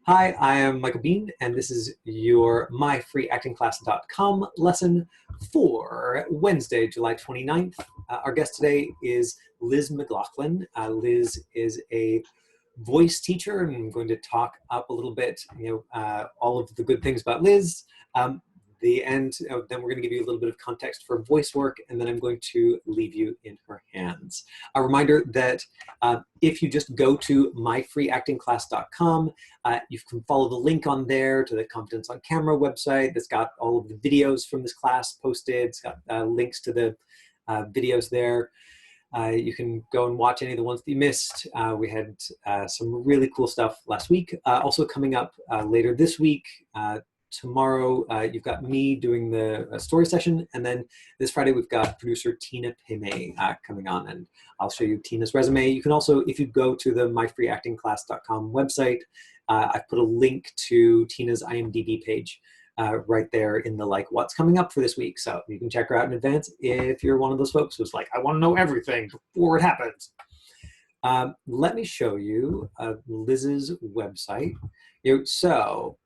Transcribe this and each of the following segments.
Hi, I am Michael Bean, and this is your myfreeactingclass.com lesson for Wednesday, July 29th. Our guest today is Liz McLaughlin. Liz is a voice teacher, and I'm going to talk up a little bit, all of the good things about Liz. Then we're going to give you a little bit of context for voice work, and then I'm going to leave you in her hands. A reminder that if you just go to myfreeactingclass.com, you can follow the link on there to the Competence on Camera website that's got all of the videos from this class posted. It's got links to the videos there. You can go and watch any of the ones that you missed. We had some really cool stuff last week. Also coming up later this week, tomorrow, you've got me doing the story session, and then this Friday we've got producer Tina Pime coming on, and I'll show you Tina's resume. You can also, if you go to the myfreeactingclass.com website, I've put a link to Tina's IMDb page right there in the what's coming up for this week, so you can check her out in advance if you're one of those folks who's like, I want to know everything before it happens. Let me show you Liz's website. So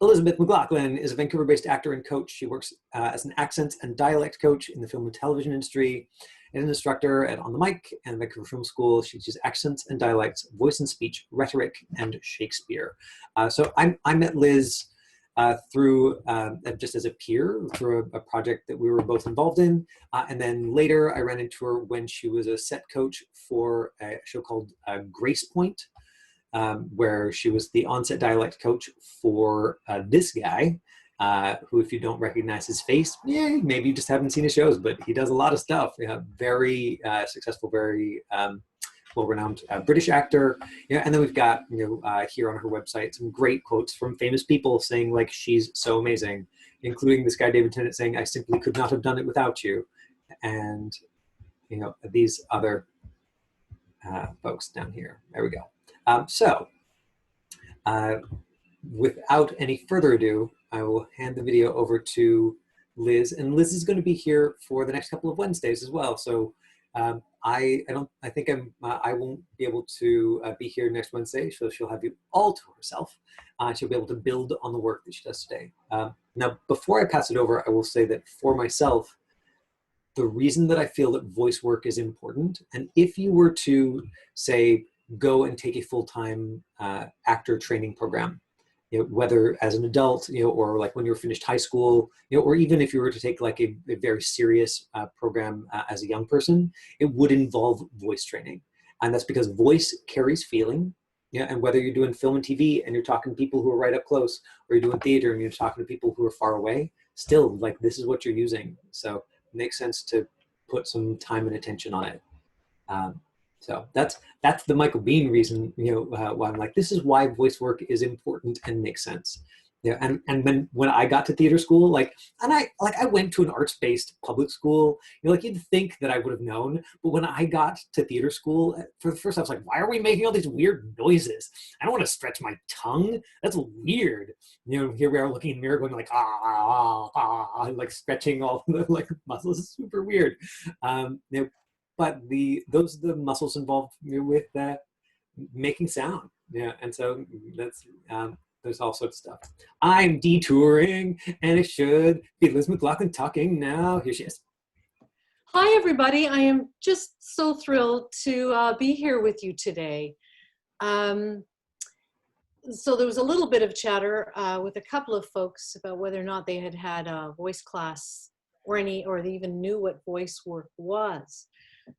Elizabeth McLaughlin is a Vancouver-based actor and coach. She works as an accents and dialect coach in the film and television industry, and an instructor at On the Mic and Vancouver Film School. She teaches accents and dialects, voice and speech, rhetoric, and Shakespeare. So I met Liz through just as a peer through a project that we were both involved in. And then later I ran into her when she was a set coach for a show called Grace Point, where she was the on-set dialect coach for this guy, who, if you don't recognize his face, maybe you just haven't seen his shows, but he does a lot of stuff. Very successful, very well-renowned British actor. And then we've got here on her website some great quotes from famous people saying she's so amazing, including this guy David Tennant saying, "I simply could not have done it without you," and these other folks down here. There we go. Without any further ado, I will hand the video over to Liz, and Liz is going to be here for the next couple of Wednesdays as well. So I won't be able to be here next Wednesday, so she'll have you all to herself. She'll be able to build on the work that she does today. Now, before I pass it over, I will say that for myself, the reason that I feel that voice work is important, and if you were to say, go and take a full-time actor training program, whether as an adult, or when you were finished high school, or even if you were to take a very serious program as a young person, it would involve voice training. And that's because voice carries feeling. And whether you're doing film and TV and you're talking to people who are right up close, or you're doing theater and you're talking to people who are far away, still this is what you're using. So it makes sense to put some time and attention on it. So that's the Michael Bean reason, why I'm this is why voice work is important and makes sense. And when I got to theater school, I went to an arts-based public school, you'd think that I would have known, but when I got to theater school, for the first, I was like, why are we making all these weird noises? I don't want to stretch my tongue. That's weird. Here we are looking in the mirror going stretching all the muscles. It's super weird. But those are the muscles involved with making sound. And so that's there's all sorts of stuff. I'm detouring, and it should be Liz McLaughlin talking now. Here she is. Hi, everybody. I am just so thrilled to be here with you today. So there was a little bit of chatter with a couple of folks about whether or not they had had a voice class or they even knew what voice work was.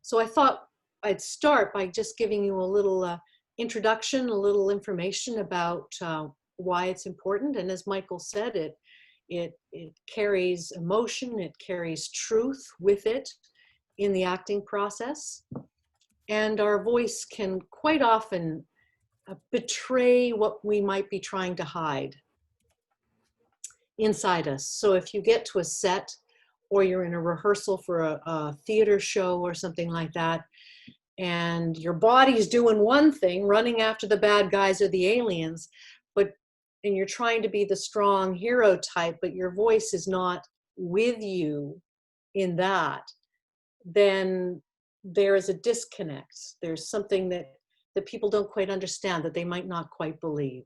So I thought I'd start by just giving you a little introduction, a little information about why it's important. And as Michael said, it carries emotion, it carries truth with it in the acting process. And our voice can quite often betray what we might be trying to hide inside us. So if you get to a set, or you're in a rehearsal for a theater show or something like that, and your body's doing one thing, running after the bad guys or the aliens, and you're trying to be the strong hero type, but your voice is not with you in that, then there is a disconnect. There's something that people don't quite understand, that they might not quite believe.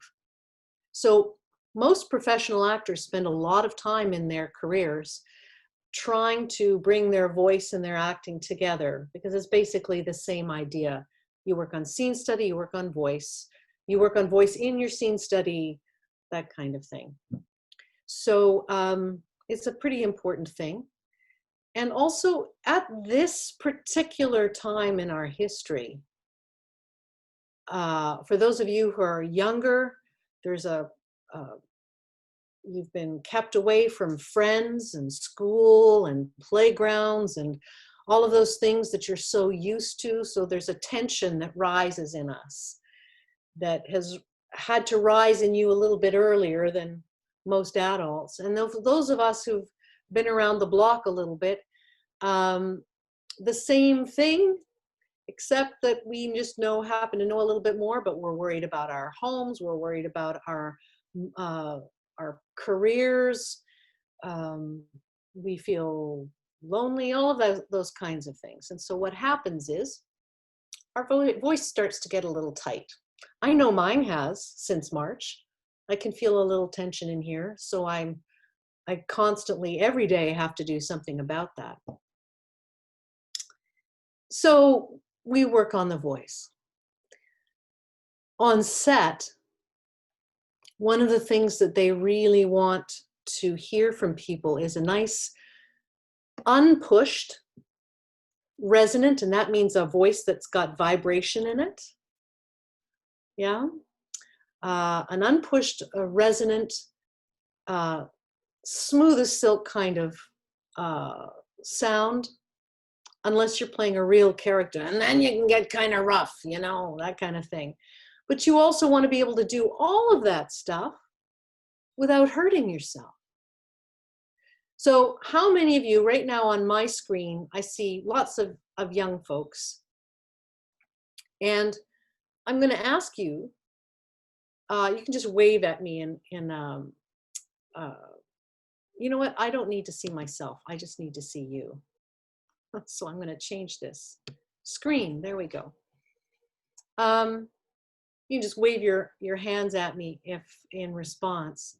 So most professional actors spend a lot of time in their careers trying to bring their voice and their acting together, because it's basically the same idea. You work on scene study, you work on voice, you work on voice in your scene study, that kind of thing. So it's a pretty important thing. And also at this particular time in our history, for those of you who are younger, there's you've been kept away from friends and school and playgrounds and all of those things that you're so used to. So there's a tension that rises in us that has had to rise in you a little bit earlier than most adults. And those of us who've been around the block a little bit, the same thing, except that we just happen to know a little bit more, but we're worried about our homes, we're worried about our careers, we feel lonely, all of those kinds of things. And so what happens is our voice starts to get a little tight. I know mine has since March. I can feel a little tension in here. So I constantly, every day, have to do something about that. So we work on the voice. On set, one of the things that they really want to hear from people is a nice, unpushed, resonant, and that means a voice that's got vibration in it. Yeah. An unpushed, resonant, smooth as silk kind of sound, unless you're playing a real character. And then you can get kind of rough, you know, that kind of thing. But you also want to be able to do all of that stuff without hurting yourself. So how many of you right now on my screen, I see lots of young folks. And I'm going to ask you, you can just wave at me and you know what? I don't need to see myself. I just need to see you. So I'm going to change this screen. There we go. You can just wave your hands at me if in response.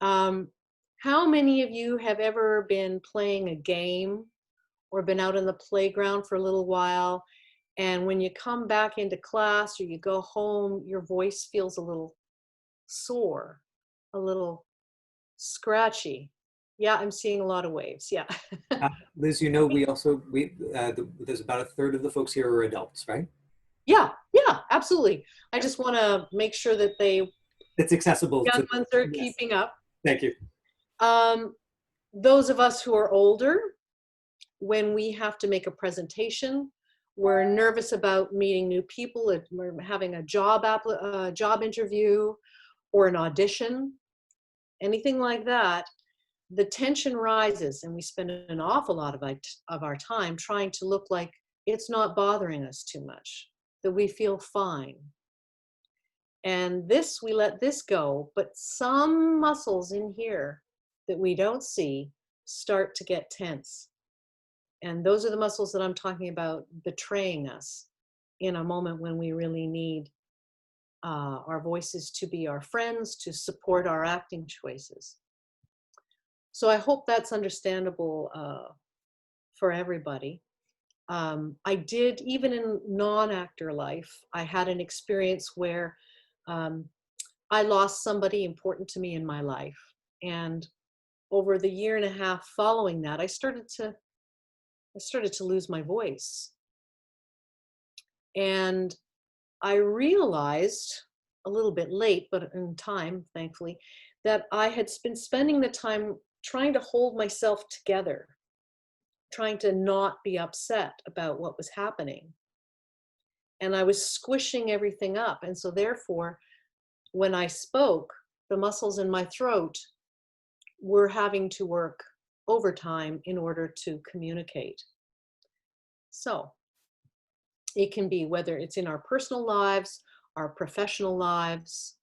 How many of you have ever been playing a game or been out in the playground for a little while, and when you come back into class or you go home, your voice feels a little sore, a little scratchy? Yeah, I'm seeing a lot of waves. Yeah. Liz, you know, there's about a third of the folks here are adults, right? Yeah, absolutely. I just want to make sure that it's accessible. Young ones are keeping up. Thank you. Those of us who are older, when we have to make a presentation, we're nervous about meeting new people, we're having a job interview or an audition, anything like that, the tension rises and we spend an awful lot of our time trying to look like it's not bothering us too much, that we feel fine. And we let this go, but some muscles in here that we don't see start to get tense. And those are the muscles that I'm talking about betraying us in a moment when we really need our voices to be our friends, to support our acting choices. So I hope that's understandable for everybody. I did, even in non-actor life, I had an experience where I lost somebody important to me in my life. And over the 1.5 years following that, I started to lose my voice. And I realized a little bit late, but in time, thankfully, that I had been spending the time trying to hold myself together, trying to not be upset about what was happening. And I was squishing everything up. And so therefore, when I spoke, the muscles in my throat were having to work overtime in order to communicate. So it can be whether it's in our personal lives, our professional lives,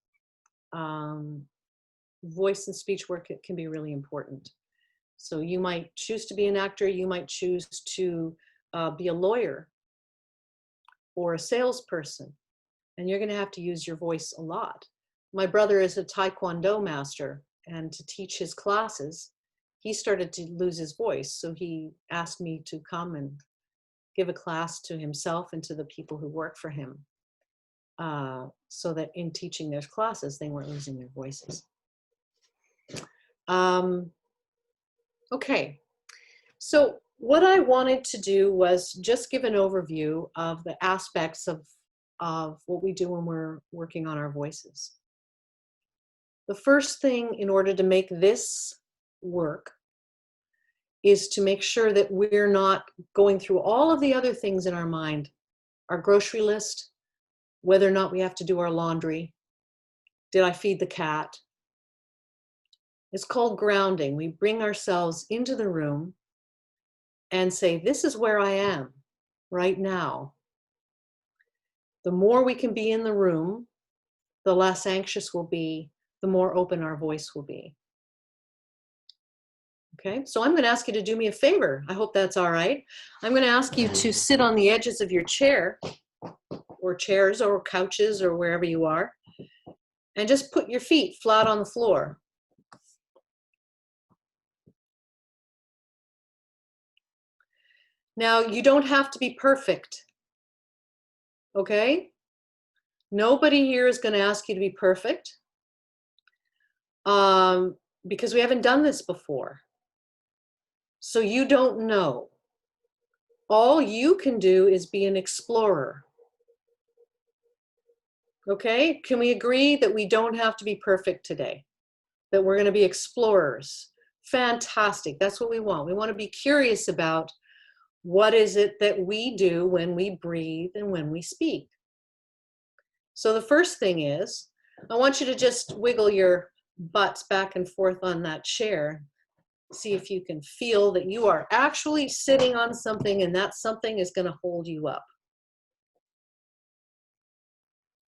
voice and speech work, it can be really important. So you might choose to be an actor, you might choose to be a lawyer or a salesperson, and you're going to have to use your voice a lot. my brother is a Taekwondo master, and to teach his classes, he started to lose his voice. So he asked me to come and give a class to himself and to the people who work for him, so that in teaching their classes, they weren't losing their voices. Okay, so what I wanted to do was just give an overview of the aspects of what we do when we're working on our voices. The first thing in order to make this work is to make sure that we're not going through all of the other things in our mind, our grocery list, whether or not we have to do our laundry, did I feed the cat? It's called grounding. We bring ourselves into the room and say, this is where I am right now. The more we can be in the room, the less anxious we'll be, the more open our voice will be. Okay, so I'm going to ask you to do me a favor. I hope that's all right. I'm going to ask you to sit on the edges of your chair, or chairs, or couches, or wherever you are, and just put your feet flat on the floor. Now, you don't have to be perfect, okay? Nobody here is going to ask you to be perfect, because we haven't done this before. So you don't know. All you can do is be an explorer. Okay? Can we agree that we don't have to be perfect today? That we're going to be explorers? Fantastic. That's what we want. We want to be curious about what is it that we do when we breathe and when we speak. So the first thing is, I want you to just wiggle your butts back and forth on that chair. See if you can feel that you are actually sitting on something, and that something is going to hold you up.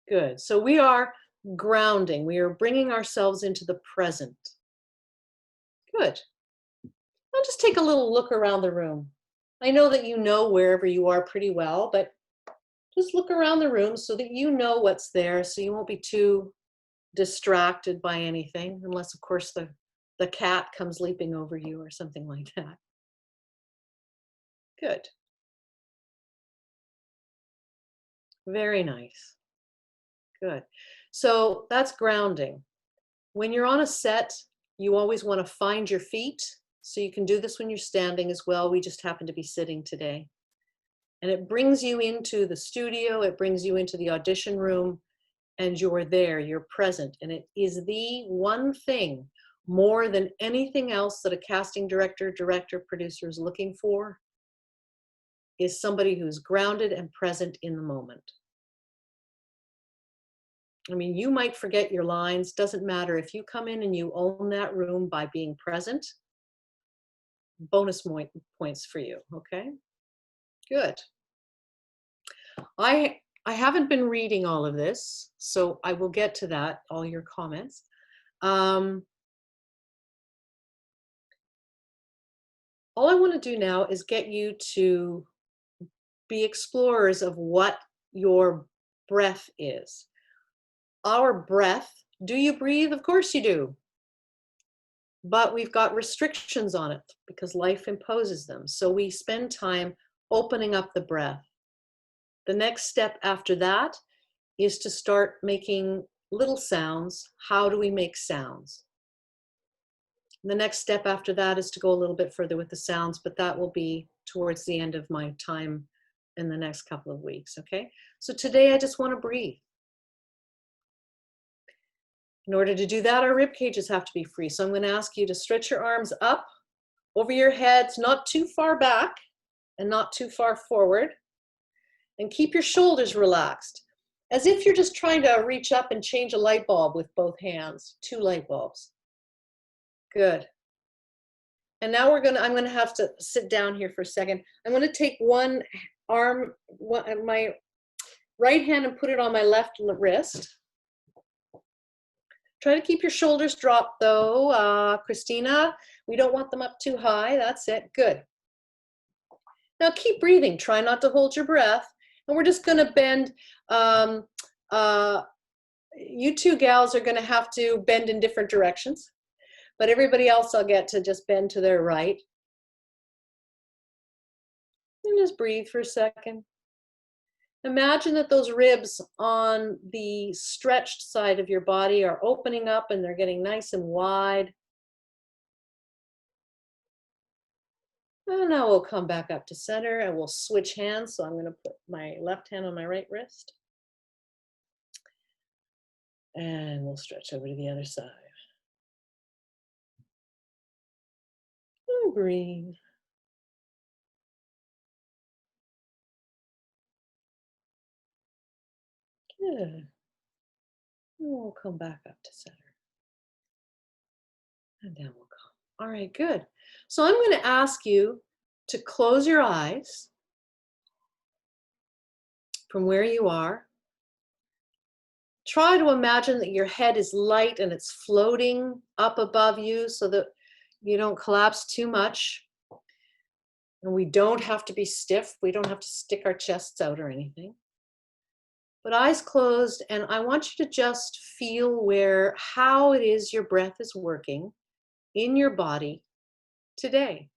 Good. So we are grounding. We are bringing ourselves into the present. Good. Now just take a little look around the room. I know that you know wherever you are pretty well, but just look around the room so that you know what's there, so you won't be too distracted by anything, unless, of course, the cat comes leaping over you or something like that. Good. Very nice. Good. So that's grounding. When you're on a set, you always want to find your feet. So you can do this when you're standing as well. We just happen to be sitting today. And it brings you into the studio. It brings you into the audition room, and you're there, you're present. And it is the one thing more than anything else that a casting director, producer is looking for, is somebody who's grounded and present in the moment. I mean, you might forget your lines, doesn't matter. If you come in and you own that room by being present, bonus points for you, okay? Good. I haven't been reading all of this, so I will get to that, all your comments. All I want to do now is get you to be explorers of what your breath is. Our breath, do you breathe? Of course you do. But we've got restrictions on it because life imposes them. So we spend time opening up the breath. The next step after that is to start making little sounds. How do we make sounds? The next step after that is to go a little bit further with the sounds, but that will be towards the end of my time in the next couple of weeks, okay? So today I just want to breathe. In order to do that, our rib cages have to be free. So I'm going to ask you to stretch your arms up over your heads, not too far back and not too far forward. And keep your shoulders relaxed, as if you're just trying to reach up and change a light bulb with both hands, 2 light bulbs. Good. And now I'm going to have to sit down here for a second. I'm going to take one arm, my right hand, and put it on my left wrist. Try to keep your shoulders dropped though, Christina. We don't want them up too high. That's it. Good. Now keep breathing. Try not to hold your breath. And we're just going to bend You two gals are going to have to bend in different directions, but everybody else I'll get to just bend to their right. And just breathe for a second. Imagine that those ribs on the stretched side of your body are opening up and they're getting nice and wide. And now we'll come back up to center and we'll switch hands. So I'm going to put my left hand on my right wrist. And we'll stretch over to the other side. And breathe. Good. And we'll come back up to center. And down we'll come. All right, good. So I'm going to ask you to close your eyes from where you are. Try to imagine that your head is light and it's floating up above you so that you don't collapse too much. And we don't have to be stiff. We don't have to stick our chests out or anything. But eyes closed, and I want you to just feel how it is your breath is working in your body today.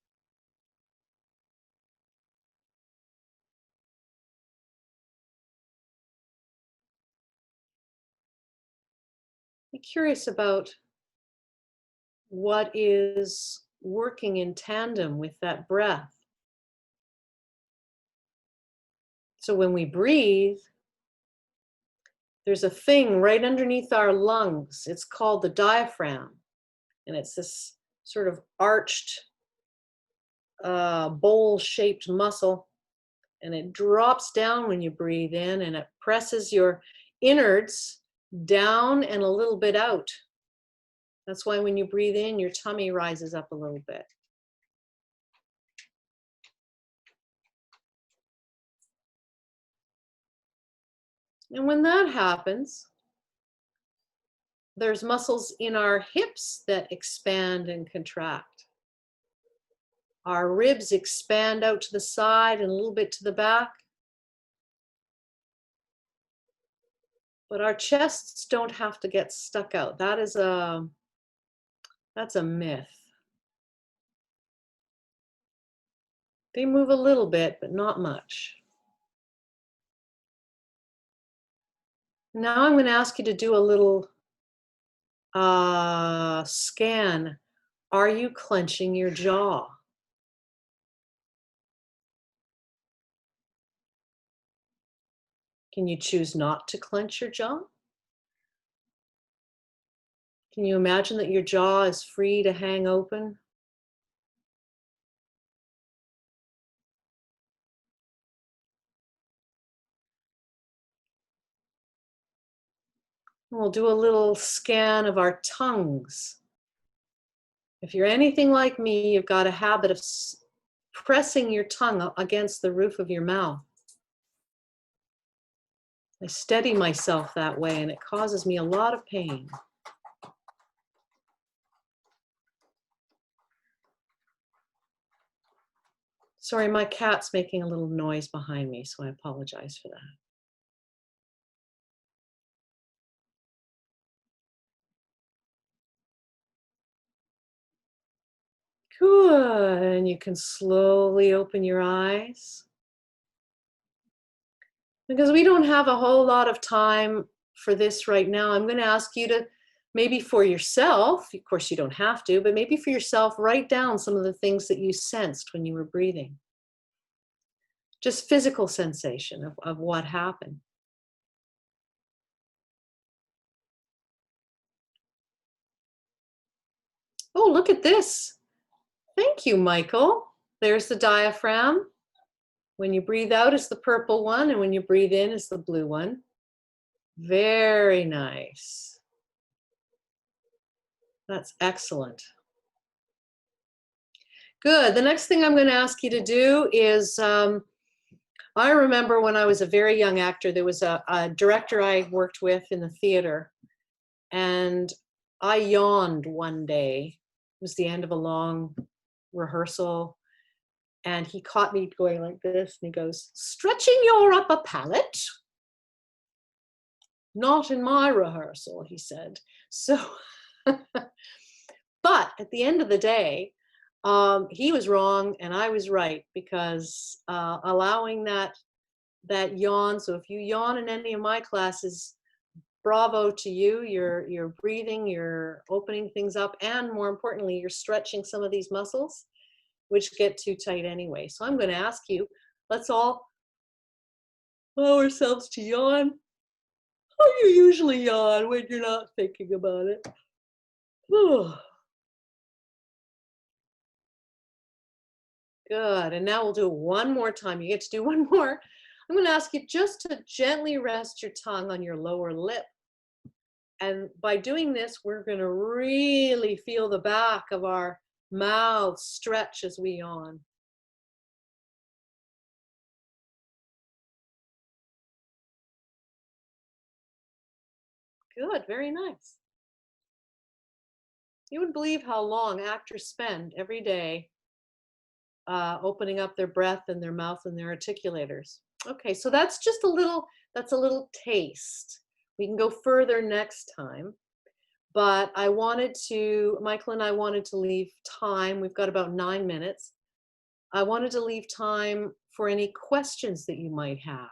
Be curious about what is working in tandem with that breath. So when we breathe, there's a thing right underneath our lungs. It's called the diaphragm. And it's this sort of arched, bowl-shaped muscle. And it drops down when you breathe in, and it presses your innards down and a little bit out. That's why when you breathe in, your tummy rises up a little bit. And when that happens, there's muscles in our hips that expand and contract. Our ribs expand out to the side and a little bit to the back. But our chests don't have to get stuck out. That's a myth. They move a little bit, but not much. Now I'm going to ask you to do a little scan. Are you clenching your jaw? Can you choose not to clench your jaw? Can you imagine that your jaw is free to hang open? We'll do a little scan of our tongues. If you're anything like me, you've got a habit of pressing your tongue against the roof of your mouth. I steady myself that way, and it causes me a lot of pain. Sorry, my cat's making a little noise behind me, so I apologize for that. Good, and you can slowly open your eyes. Because we don't have a whole lot of time for this right now, I'm going to ask you to, maybe for yourself, of course you don't have to, but maybe for yourself, write down some of the things that you sensed when you were breathing. Just physical sensation of what happened. Oh, look at this. Thank you, Michael. There's the diaphragm. When you breathe out, it's the purple one, and when you breathe in, it's the blue one. Very nice. That's excellent. Good. The next thing I'm going to ask you to do is, I remember when I was a very young actor, there was a director I worked with in the theater, and I yawned one day. It was the end of a long rehearsal, and he caught me going like this, and he goes, "Stretching your upper palate." Not in my rehearsal, he said. So, but at the end of the day, he was wrong and I was right, because allowing that yawn. So if you yawn in any of my classes, bravo to you. You're breathing, you're opening things up, and more importantly, you're stretching some of these muscles, which get too tight anyway. So I'm going to ask you, let's all allow ourselves to yawn. How do you usually yawn when you're not thinking about it? Good. And now we'll do it one more time. You get to do one more. I'm going to ask you just to gently rest your tongue on your lower lip. And by doing this, we're going to really feel the back of our mouth stretch as we yawn. Good. Very nice. You wouldn't believe how long actors spend every day opening up their breath and their mouth and their articulators. Okay, so that's just a little taste. We can go further next time, but I wanted to, Michael and I wanted to leave time. We've got about 9 minutes. I wanted to leave time for any questions that you might have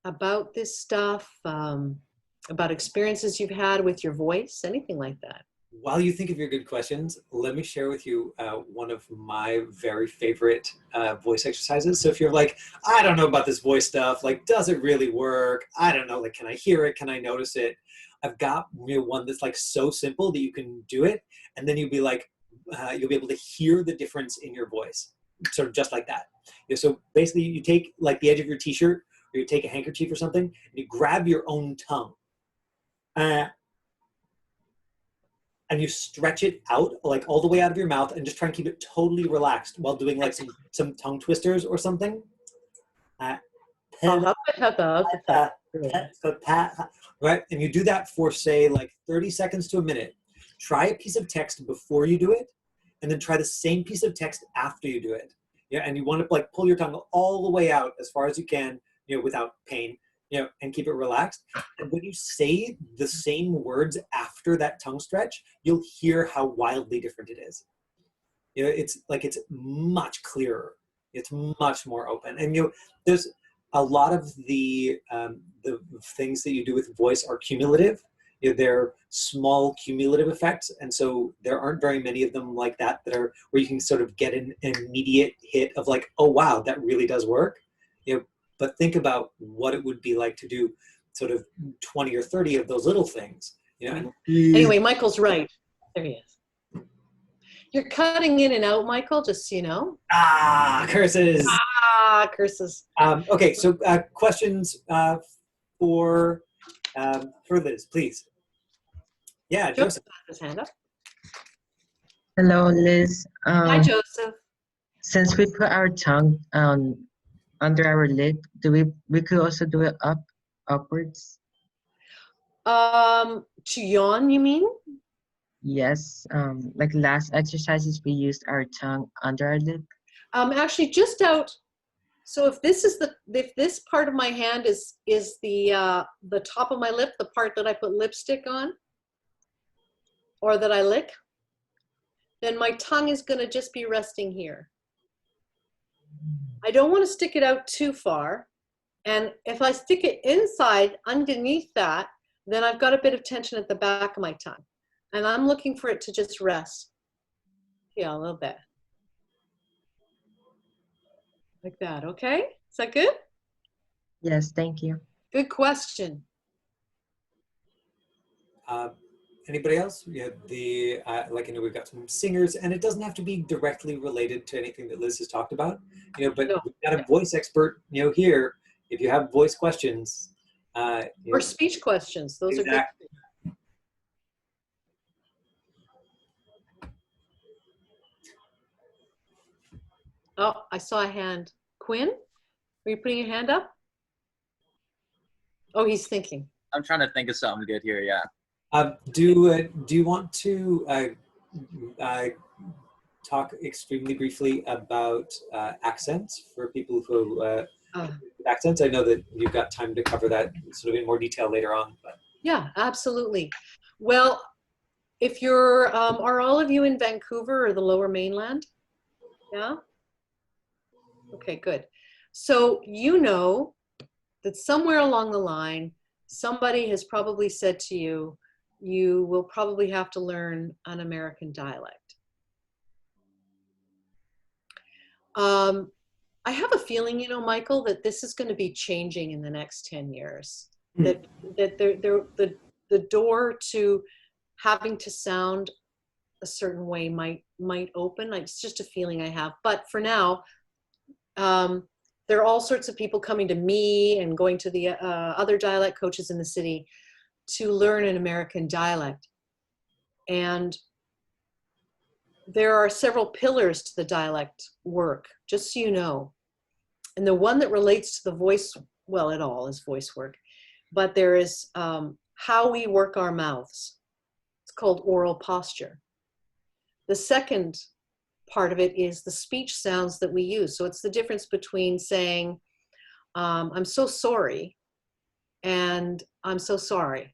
about this stuff, about experiences you've had with your voice, anything like that. While you think of your good questions, let me share with you one of my very favorite voice exercises. So if you're like, I don't know about this voice stuff, like, does it really work? I don't know, like, can I hear it? Can I notice it? I've got one that's like so simple that you can do it. And then you'll be like, you'll be able to hear the difference in your voice. Sort of just like that. So basically you take like the edge of your t-shirt, or you take a handkerchief or something, and you grab your own tongue. And you stretch it out, like all the way out of your mouth, and just try and keep it totally relaxed while doing like some tongue twisters or something. Right? And you do that for say like 30 seconds to a minute. Try a piece of text before you do it, and then try the same piece of text after you do it. Yeah, and you want to like pull your tongue all the way out as far as you can, without pain. And keep it relaxed. And when you say the same words after that tongue stretch, you'll hear how wildly different it is. It's like, it's much clearer. It's much more open. And there's a lot of the things that you do with voice are cumulative. They're small cumulative effects. And so there aren't very many of them like that are where you can sort of get an immediate hit of like, oh, wow, that really does work. But think about what it would be like to do sort of 20 or 30 of those little things. Anyway, Michael's right. There he is. You're cutting in and out, Michael, just so you know. Curses. Curses. Okay, so questions for Liz, please. Yeah, Joseph has his hand up. Hello, Liz. Hi, Joseph. Since we put our tongue under our lid, we could also do it upwards? To yawn, you mean? Yes. Like last exercises, we used our tongue under our lid. Actually, just out. So if this part of my hand is the top of my lip, the part that I put lipstick on, or that I lick, then my tongue is going to just be resting here. I don't want to stick it out too far. And if I stick it inside underneath that, then I've got a bit of tension at the back of my tongue. And I'm looking for it to just rest. Yeah, a little bit. Like that, okay? Is that good? Yes, thank you. Good question. Anybody else? We've got some singers, and it doesn't have to be directly related to anything that Liz has talked about, but No. We've got a voice expert, here. If you have voice questions. Or speech questions, those exactly. are good. Oh, I saw a hand. Quinn, were you putting your hand up? Oh, he's thinking. I'm trying to think of something good here, yeah. Do you want to talk extremely briefly about accents for people who Uh, accents. I know that you've got time to cover that sort of in more detail later on. But. yeah, absolutely. Well, if you're, are all of you in Vancouver or the Lower Mainland? Yeah? Okay, good. So you know that somewhere along the line, somebody has probably said to you, you will probably have to learn an American dialect. I have a feeling, you know, Michael, that this is going to be changing in the next 10 years. That the door to having to sound a certain way might open. Like, it's just a feeling I have. But for now, there are all sorts of people coming to me and going to the other dialect coaches in the city to learn an American dialect. And there are several pillars to the dialect work, just so you know. And the one that relates to the voice, well, it all is voice work, but there is how we work our mouths. It's called oral posture. The second part of it is the speech sounds that we use. So it's the difference between saying, I'm so sorry, and I'm so sorry.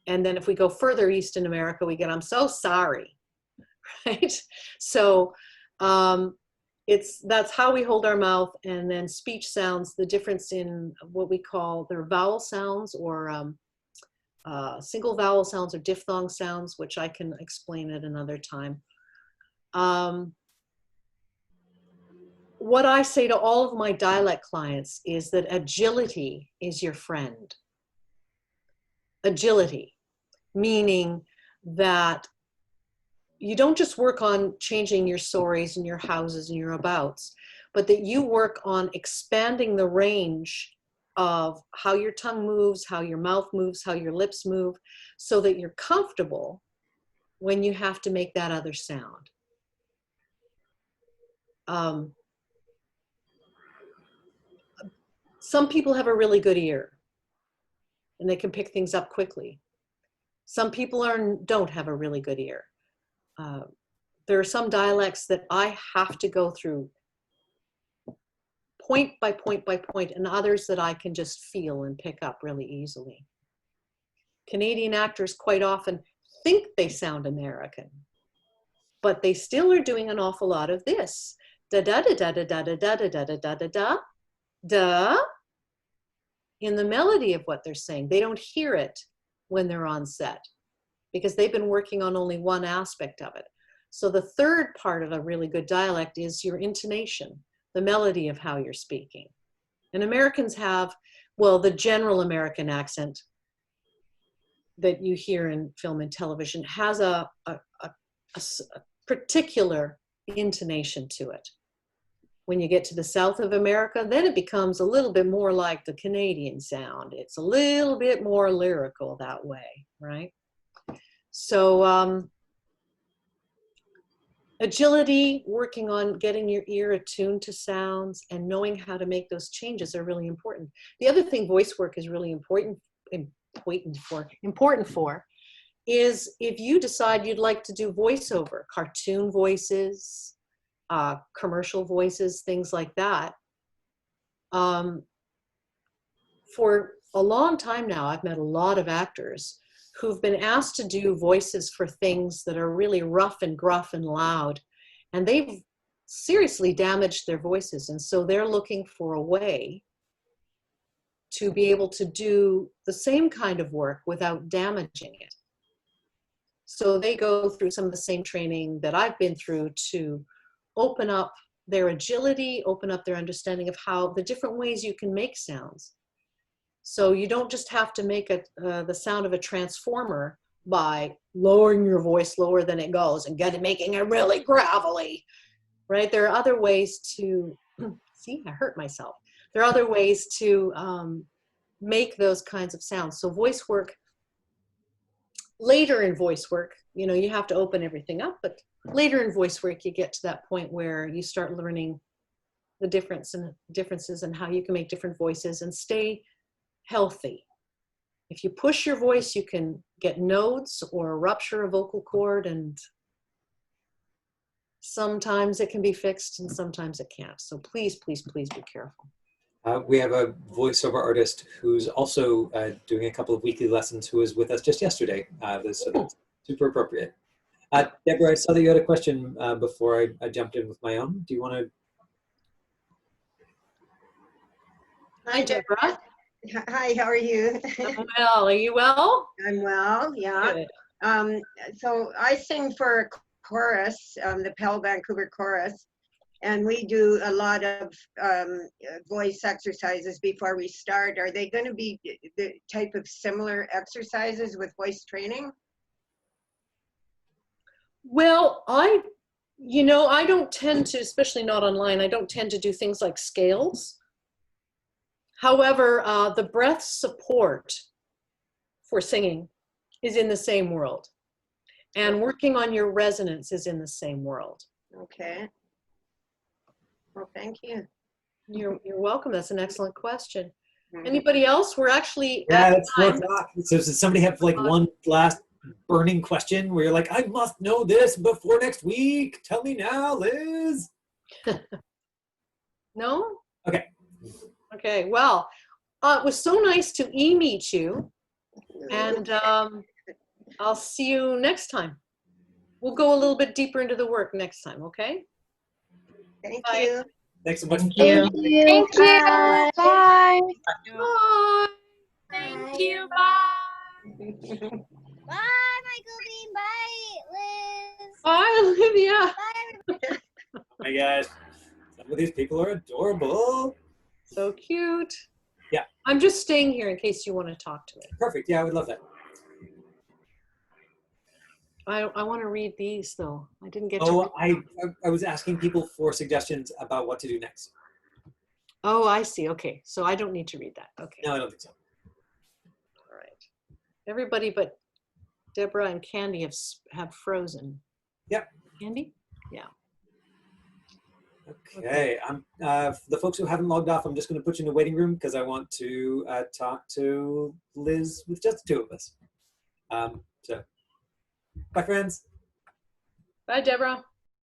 And then if we go further east in America, we get, I'm so sorry, right? So that's how we hold our mouth. And then speech sounds, the difference in what we call their vowel sounds, or single vowel sounds, or diphthong sounds, which I can explain at another time. What I say to all of my dialect clients is that agility is your friend. Agility, meaning that you don't just work on changing your sorries and your houses and your abouts, but that you work on expanding the range of how your tongue moves, how your mouth moves, how your lips move, so that you're comfortable when you have to make that other sound. Some people have a really good ear and they can pick things up quickly. Some people don't have a really good ear. There are some dialects that I have to go through point by point by point, and others that I can just feel and pick up really easily. Canadian actors quite often think they sound American, but they still are doing an awful lot of this. Da da da da da da da da da da da da da da in the melody of what they're saying. They don't hear it when they're on set because they've been working on only one aspect of it. So the third part of a really good dialect is your intonation, the melody of how you're speaking. And Americans have, well, the general American accent that you hear in film and television has a particular intonation to it. When you get to the South of America, then it becomes a little bit more like the Canadian sound. It's a little bit more lyrical that way, right? So agility, working on getting your ear attuned to sounds and knowing how to make those changes are really important. The other thing voice work is really important for is if you decide you'd like to do voiceover, cartoon voices, commercial voices, things like that. For a long time now, I've met a lot of actors who've been asked to do voices for things that are really rough and gruff and loud, and they've seriously damaged their voices. And so they're looking for a way to be able to do the same kind of work without damaging it. So they go through some of the same training that I've been through to open up their agility, open up their understanding of how the different ways you can make sounds. So you don't just have to make the sound of a transformer by lowering your voice lower than it goes and making it really gravelly, right? There are other ways to, see, I hurt myself. There are other ways to make those kinds of sounds. So voice work, later in voice work, you know, you have to open everything up, but later in voice work, you get to that point where you start learning the differences and how you can make different voices and stay healthy. If you push your voice, you can get nodes or rupture a vocal cord and Sometimes it can be fixed and sometimes it can't. So please, please, please be careful. We have a voiceover artist who's also doing a couple of weekly lessons who was with us just yesterday. So that's super appropriate. Deborah, I saw that you had a question before I jumped in with my own. Do you want to? Hi, Deborah. Hi, how are you? I'm well. Are you well? I'm well, yeah. Good. So I sing for chorus, the Pell Vancouver Chorus, and we do a lot of voice exercises before we start. Are they going to be the type of similar exercises with voice training? Well, I don't tend to, especially not online, I don't tend to do things like scales. However, the breath support for singing is in the same world. And working on your resonance is in the same world. Okay. Well, thank you. You're welcome. That's an excellent question. Anybody else? We're actually Yeah, at it's 4 time. o'clock. So does somebody have like one last burning question where you're like, I must know this before next week? Tell me now, Liz. No? Okay. Okay, well, it was so nice to meet you, and I'll see you next time. We'll go a little bit deeper into the work next time, okay? Thank Bye. you. Thanks so much. Thank you. Thank you. Bye. Bye. Thank you. Bye. Bye, Michael Bean. Bye, Liz. Bye, Olivia. Bye, everybody. Hi guys. Some of these people are adorable. So cute. Yeah. I'm just staying here in case you want to talk to me. Perfect. Yeah, I would love that. I want to read these though. I didn't get to Oh, read. I was asking people for suggestions about what to do next. Oh, I see. Okay. So I don't need to read that. Okay. No, I don't think so. All right. Everybody but Deborah and Candy have frozen. Yep. Candy? Yeah. Okay. The folks who haven't logged off, I'm just going to put you in the waiting room because I want to talk to Liz with just the two of us. So, bye, friends. Bye, Deborah.